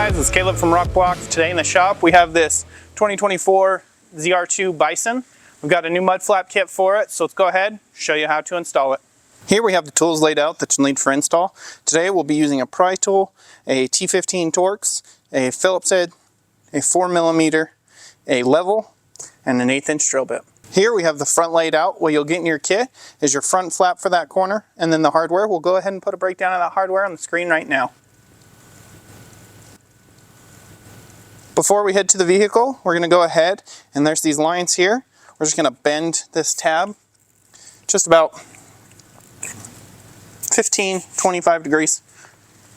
guys, it's Caleb from Rokblokz. Today in the shop we have this 2024 ZR2 Bison. We've got a new mud flap kit for it, so let's go ahead and show you how to install it. Here we have the tools laid out that you need for install. Today we'll be using a pry tool, a T15 Torx, a Phillips head, a 4mm, a level, and an 1/8 inch drill bit. Here we have the front laid out. What you'll get in your kit is your front flap for that corner, and then the hardware. We'll go ahead and put a breakdown of that hardware on the screen right now. Before we head to the vehicle, we're going to go ahead, and there's these lines here. We're just going to bend this tab just about 15-25 degrees,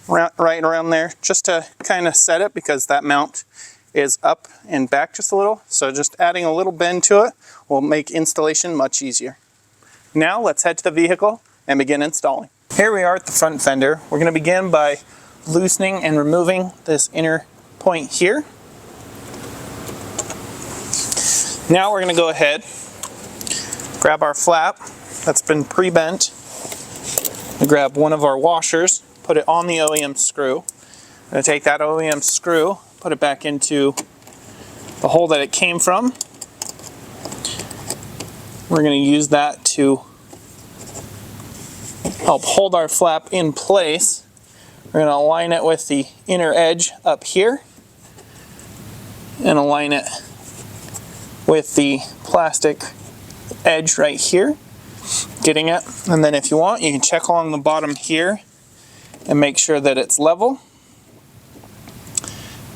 right around there, just to kind of set it, because that mount is up and back just a little. So just adding a little bend to it will make installation much easier. Now let's head to the vehicle and begin installing. Here we are at the front fender. We're going to begin by loosening and removing this inner point here. Now we're going to go ahead, grab our flap that's been pre-bent, grab one of our washers, put it on the OEM screw. I'm going to take that OEM screw, put it back into the hole that it came from. We're going to use that to help hold our flap in place. We're going to align it with the inner edge up here and align it with the plastic edge right here, getting it. And then if you want, you can check along the bottom here and make sure that it's level.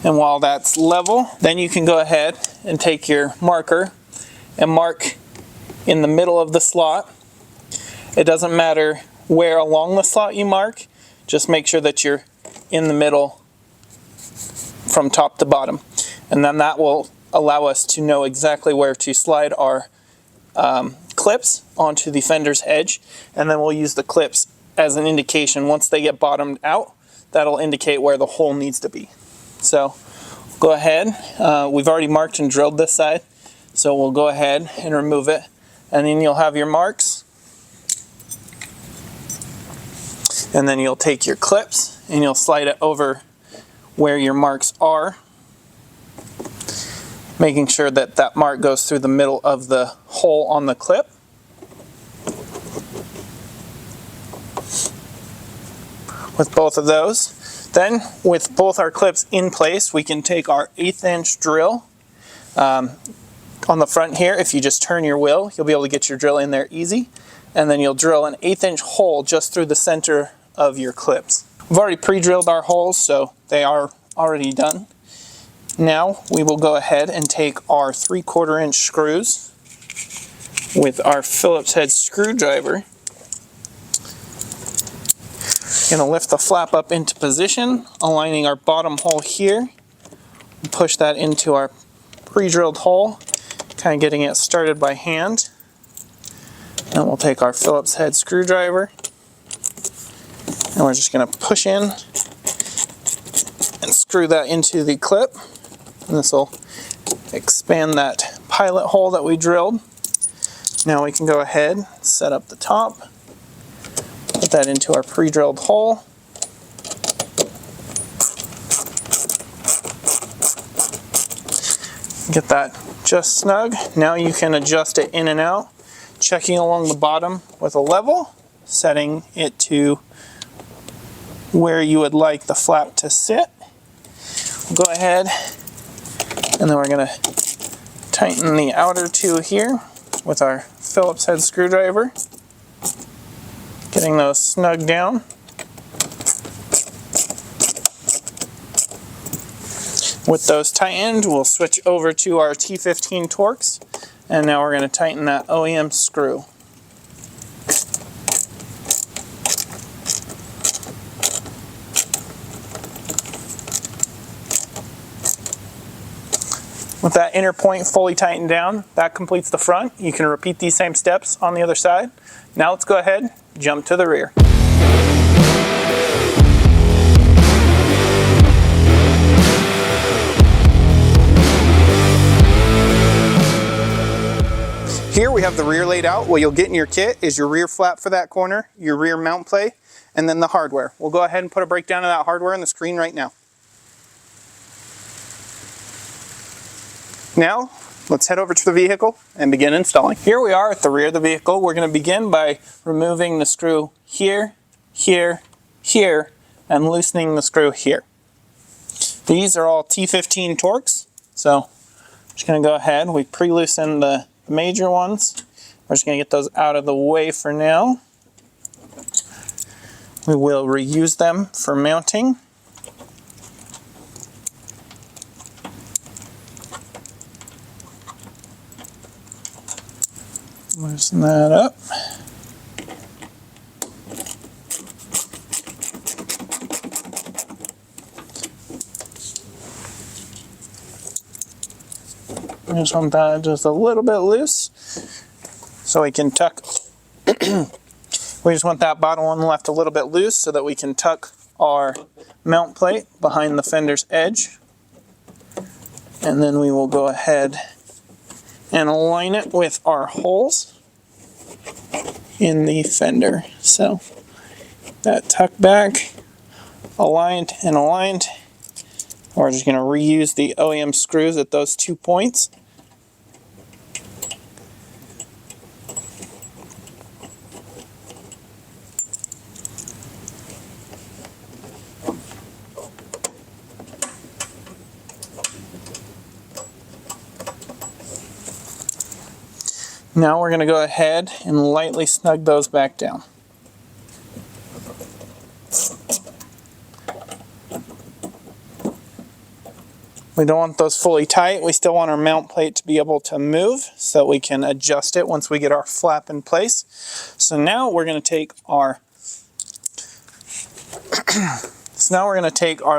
And while that's level, then you can go ahead and take your marker and mark in the middle of the slot. It doesn't matter where along the slot you mark, just make sure that you're in the middle from top to bottom. And then that will allow us to know exactly where to slide our clips onto the fender's edge, and then we'll use the clips as an indication. Once they get bottomed out, that'll indicate where the hole needs to be. So go ahead, we've already marked and drilled this side, so we'll go ahead and remove it, and then you'll have your marks, and then you'll take your clips and you'll slide it over where your marks are, making sure that that mark goes through the middle of the hole on the clip. With both of those. Then, with both our clips in place, we can take our 1/8 inch drill. On the front here, if you just turn your wheel, you'll be able to get your drill in there easy. And then you'll drill an 1/8 inch hole just through the center of your clips. We've already pre-drilled our holes, so they are already done. Now we will go ahead and take our 3/4 inch screws with our Phillips head screwdriver. Going to lift the flap up into position, aligning our bottom hole here. Push that into our pre-drilled hole, kind of getting it started by hand. Then we'll take our Phillips head screwdriver and we're just going to push in and screw that into the clip. And this will expand that pilot hole that we drilled. Now we can go ahead, set up the top, put that into our pre-drilled hole. Get that just snug. Now you can adjust it in and out, checking along the bottom with a level, setting it to where you would like the flap to sit. We'll go ahead, and then we're going to tighten the outer two here with our Phillips head screwdriver, getting those snug down. With those tightened, we'll switch over to our T15 Torx, and now we're going to tighten that OEM screw. With that inner point fully tightened down, that completes the front. You can repeat these same steps on the other side. Now let's go ahead, jump to the rear. Here we have the rear laid out. What you'll get in your kit is your rear flap for that corner, your rear mount plate, and then the hardware. We'll go ahead and put a breakdown of that hardware on the screen right now. Now, let's head over to the vehicle and begin installing. Here we are at the rear of the vehicle. We're going to begin by removing the screw here, here, here, and loosening the screw here. These are all T15 Torx, so I'm just going to go ahead. We pre-loosened the major ones. We're just going to get those out of the way for now. We will reuse them for mounting. Loosen that up. I just want that just a little bit loose so we can tuck. We just want that bottom one left a little bit loose so that we can tuck our mount plate behind the fender's edge. And then we will go ahead and align it with our holes in the fender. So that tucked back, aligned and aligned. We're just going to reuse the OEM screws at those 2 points. Now we're going to go ahead and lightly snug those back down. We don't want those fully tight. We still want our mount plate to be able to move so we can adjust it once we get our flap in place. So now we're going to take our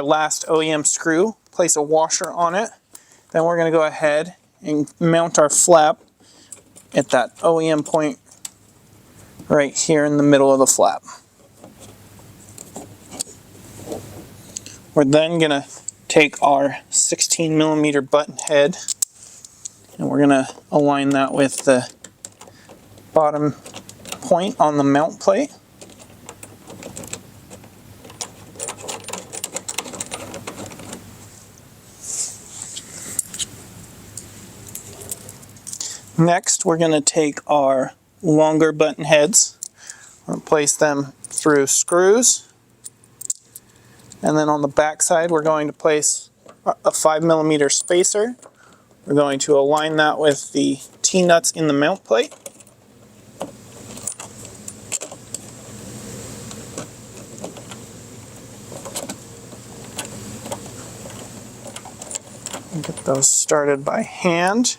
last OEM screw, place a washer on it. Then we're going to go ahead and mount our flap at that OEM point right here in the middle of the flap. We're then going to take our 16mm button head and we're going to align that with the bottom point on the mount plate. Next, we're going to take our longer button heads and place them through screws. And then on the back side, we're going to place a 5mm spacer. We're going to align that with the T-nuts in the mount plate. Get those started by hand.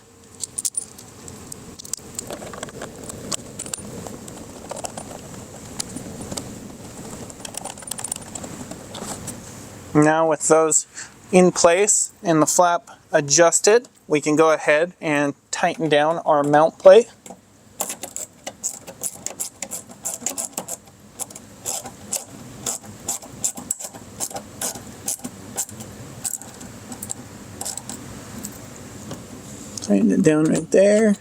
Now with those in place and the flap adjusted, we can go ahead and tighten down our mount plate. Tighten it down right there.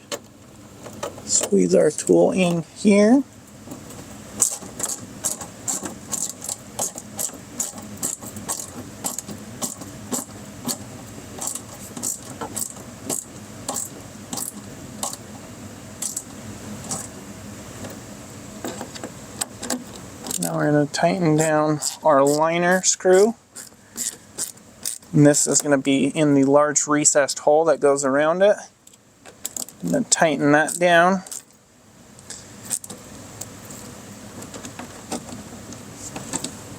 Squeeze our tool in here. Now we're going to tighten down our liner screw. And this is going to be in the large recessed hole that goes around it. I'm going to tighten that down.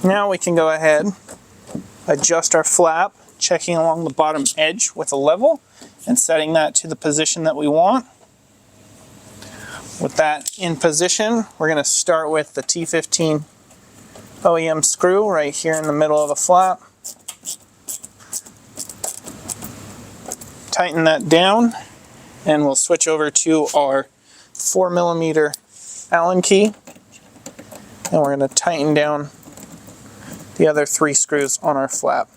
Now we can go ahead, adjust our flap, checking along the bottom edge with a level and setting that to the position that we want. With that in position, we're going to start with the T15 OEM screw right here in the middle of the flap. Tighten that down and we'll switch over to our 4mm Allen key and we're going to tighten down the other 3 screws on our flap.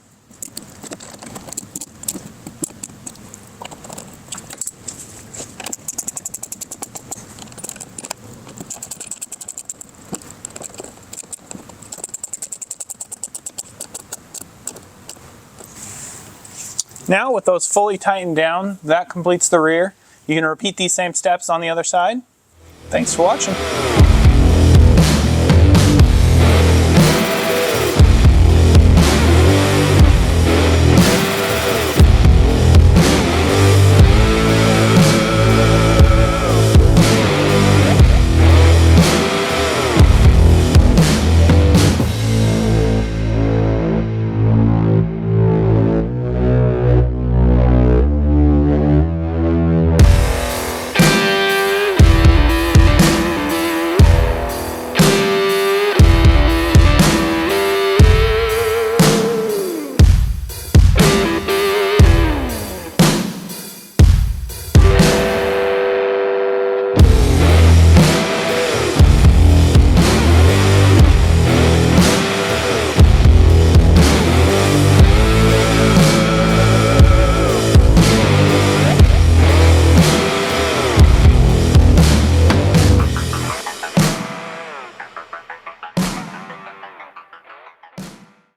Now with those fully tightened down, that completes the rear. You can repeat these same steps on the other side. Thanks for watching.